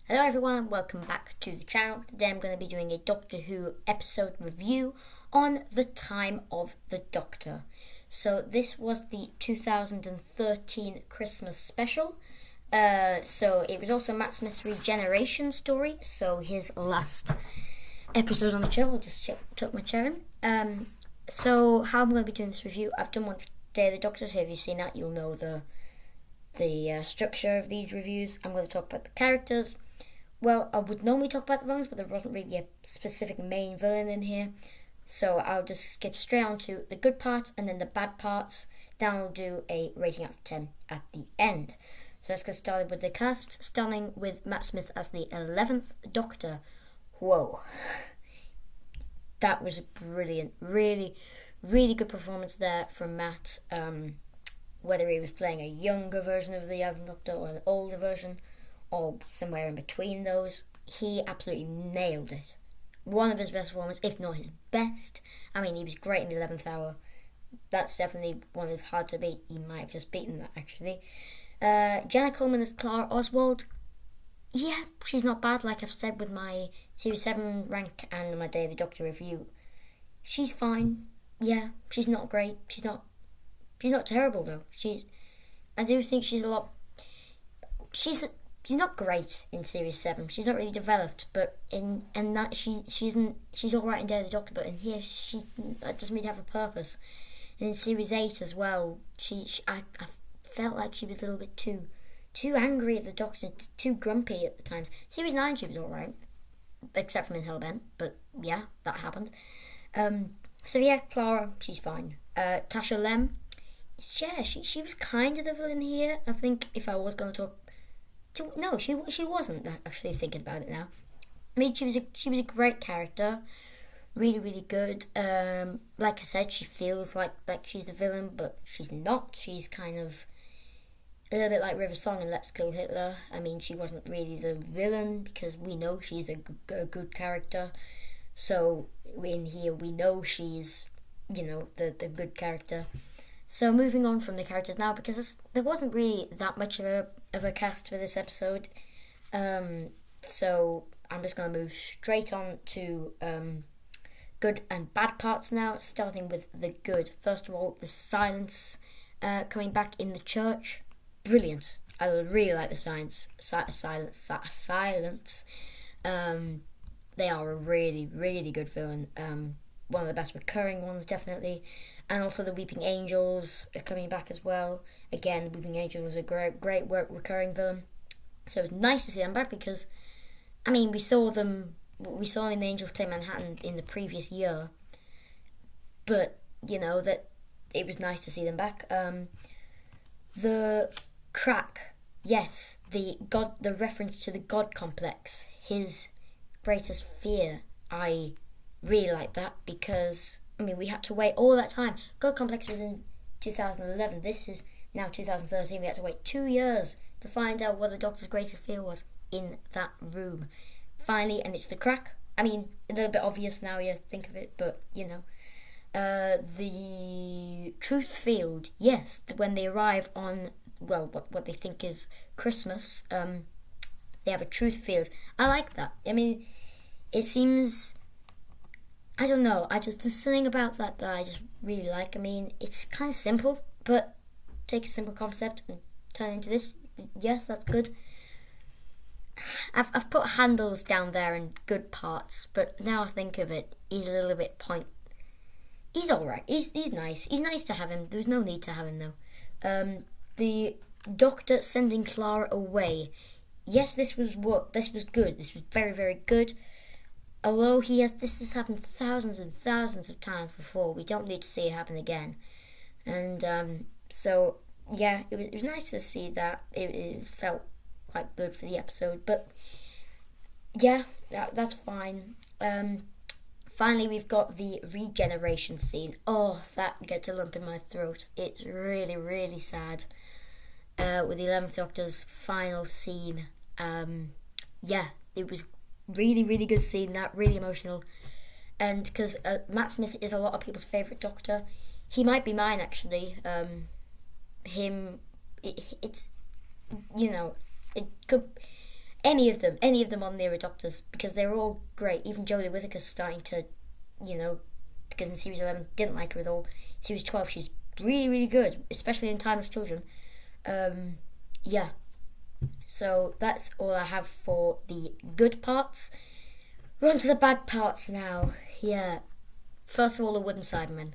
Hello everyone and welcome back to the channel. Today I'm going to be doing a Doctor Who episode review on The Time of the Doctor. So this was the 2013 Christmas special. So it was also Matt Smith's regeneration story. So his last episode on the show. I'll just tuck my chair in. So how I'm going to be doing this review, I've done one for Day of the Doctor, so if you've seen that you'll know the structure of these reviews. I'm going to talk about the characters. Well, I would normally talk about the villains, but there wasn't really a specific main villain in here. So I'll just skip straight on to the good parts and then the bad parts. Then I'll do a rating out of 10 at the end. So let's get started with the cast, starting with Matt Smith as the 11th Doctor. Whoa. That was brilliant. Really, really good performance there from Matt. Whether he was playing a younger version of the 11th Doctor or an older version, or somewhere in between those, he absolutely nailed it. One of his best performances, if not his best. I mean, he was great in the 11th Hour. That's definitely one of hard to beat. He might have just beaten that, actually. Jenna Coleman as Clara Oswald. Yeah, she's not bad, like I've said with my Series 7 rank and my Day of the Doctor review. She's fine. Yeah, she's not great. She's not terrible, though. I do think she's a lot... She's not great in Series 7. She's not really developed, but in that she's all right in Day of the Doctor, but in here she doesn't really have a purpose. And in Series 8 as well, I felt like she was a little bit too angry at the Doctor, too grumpy at the times. Series 9 she was all right, except from in Hellbent, but yeah, that happened. So yeah, Clara, she's fine. Tasha Lem, yeah, she was kind of the villain here. I think if I was going to talk. No, she wasn't, actually, thinking about it now. I mean, she was a great character, really, really good. Like I said, she feels like she's the villain, but she's not. She's kind of a little bit like River Song in Let's Kill Hitler. I mean, she wasn't really the villain because we know she's a good character. So in here, we know she's, the good character. So moving on from the characters now, because there wasn't really that much of a cast for this episode, so I'm just going to move straight on to good and bad parts now, starting with the good. First of all, the silence coming back in the church, brilliant. I really like the silence. They are a really, really good villain. One of the best recurring ones, definitely. And also the Weeping Angels are coming back as well. Again, Weeping Angels is a great recurring villain. So it was nice to see them back because, I mean, we saw them in the Angels Take Manhattan in the previous year. But, that it was nice to see them back. The crack, yes, the reference to the God complex, his greatest fear, I really like that because, I mean, we had to wait all that time. God Complex was in 2011. This is now 2013. We had to wait 2 years to find out what the Doctor's greatest fear was in that room. Finally, and it's the crack. I mean, a little bit obvious now you think of it, but, the truth field, yes, when they arrive on, well, what they think is Christmas, they have a truth field. I like that. I mean, it seems... I don't know, there's something about that I just really like. I mean, it's kind of simple, but take a simple concept and turn it into this. Yes, that's good. I've put handles down there in good parts, but now I think of it, he's a little bit He's alright, he's nice. He's nice to have him, there's no need to have him though. The Doctor sending Clara away. Yes, this was good. This was very, very good. Although this has happened thousands and thousands of times before, we don't need to see it happen again. And so, yeah, it was nice to see that. It felt quite good for the episode. But, yeah, that's fine. Finally, we've got the regeneration scene. Oh, that gets a lump in my throat. It's really, really sad. With the 11th Doctor's final scene. Yeah, it was really, really good scene, that really emotional, and because Matt Smith is a lot of people's favourite Doctor, he might be mine actually. It's it could any of them on Near Doctors, because they were all great. Even Jodie Whittaker's starting to, because in Series 11 didn't like her at all. Series 12 she's really, really good, especially in Timeless Children. Yeah. So that's all I have for the good parts. We're on to the bad parts now. Yeah. First of all, the Wooden Cybermen.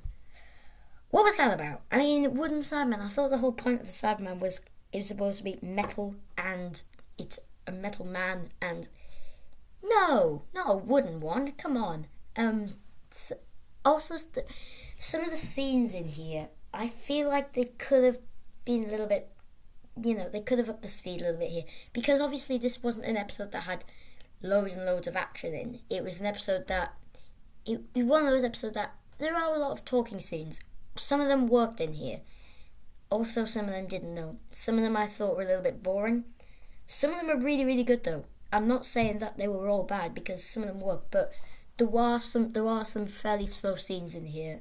What was that about? I mean, Wooden Cybermen, I thought the whole point of the Cyberman was it was supposed to be metal, and it's a metal man, and no, not a wooden one, come on. Also, some of the scenes in here, I feel like they could have been a little bit, they could have upped the speed a little bit here, because obviously this wasn't an episode that had loads and loads of action in. It was an episode that, it was one of those episodes that there are a lot of talking scenes. Some of them worked in here. Also, some of them didn't, though. Some of them I thought were a little bit boring. Some of them are really, really good, though. I'm not saying that they were all bad, because some of them worked, but there are some fairly slow scenes in here.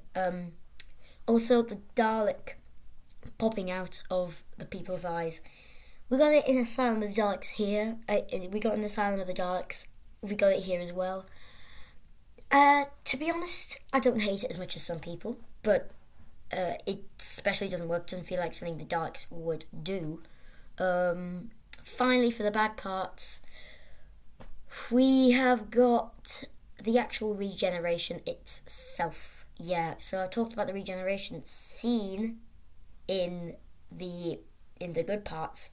Also, the Dalek popping out of the people's eyes. We got it in Asylum of the Daleks here. We got it in Asylum of the Daleks. We got it here as well. To be honest, I don't hate it as much as some people, but it especially doesn't work. Doesn't feel like something the Daleks would do. Finally, for the bad parts, we have got the actual regeneration itself. Yeah, so I talked about the regeneration scene in the good parts,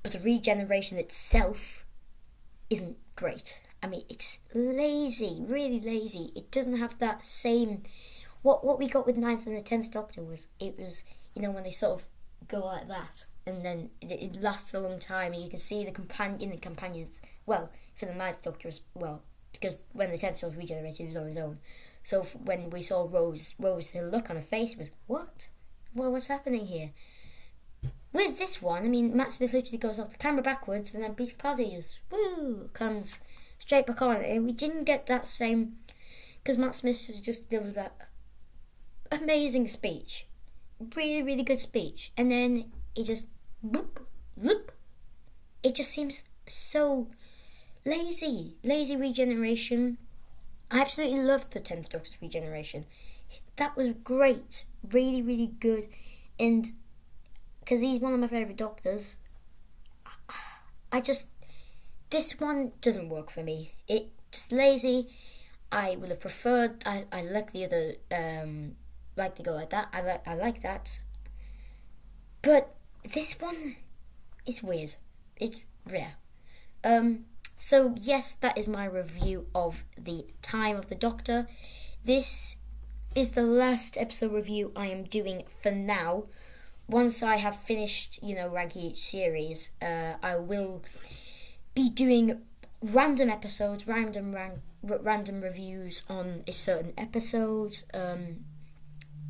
but the regeneration itself isn't great. I mean, it's lazy, really lazy. It doesn't have that same... What we got with 9th and the 10th Doctor was when they sort of go like that, and then it lasts a long time, and you can see the companions, well, for the 9th Doctor as well, because when the 10th Doctor regenerated, he was on his own. So when we saw Rose, her look on her face was, what? Well, what's happening here? With this one, I mean, Matt Smith literally goes off the camera backwards, and then Peter Capaldi comes straight back on, and we didn't get that same, because Matt Smith was just delivered that amazing speech, really, really good speech, and then he just whoop, whoop. It just seems so lazy regeneration. I absolutely loved the 10th Doctor's regeneration. That was great, really, really good, and because he's one of my favourite Doctors, this one doesn't work for me. It's just lazy. I would have preferred, I like the other, like to go like that. I like that. But this one is weird. It's rare. So yes, that is my review of the Time of the Doctor. This is the last episode review I am doing for now. Once I have finished, ranking each series, I will be doing random episodes, random reviews on a certain episode.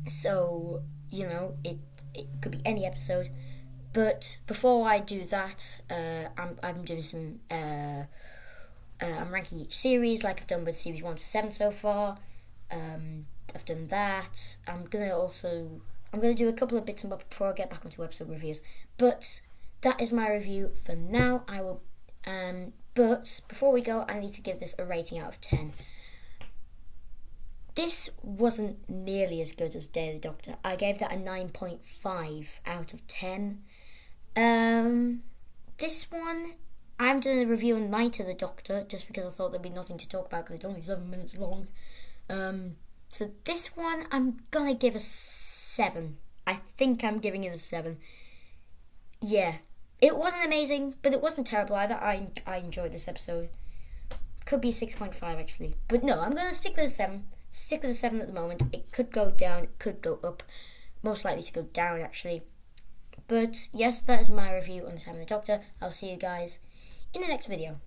So it could be any episode. But before I do that, I'm doing some. I'm ranking each series, like I've done with series 1 to 7 so far. I've done that. I'm gonna do a couple of bits and bobs before I get back onto episode reviews. But that is my review for now. I will. But before we go, I need to give this a rating out of 10. This wasn't nearly as good as Day of the Doctor. I gave that a 9.5 out of 10. This one, I'm doing a review on Night of the Doctor, just because I thought there'd be nothing to talk about, because it's only 7 minutes long. So this one, I'm gonna give a 7. I think I'm giving it a 7. Yeah, it wasn't amazing, but it wasn't terrible either. I enjoyed this episode. Could be a 6.5 actually, but no, I'm gonna stick with a 7. Stick with a 7 at the moment. It could go down, it could go up. Most likely to go down actually. But yes, that is my review on the Time of the Doctor. I'll see you guys in the next video.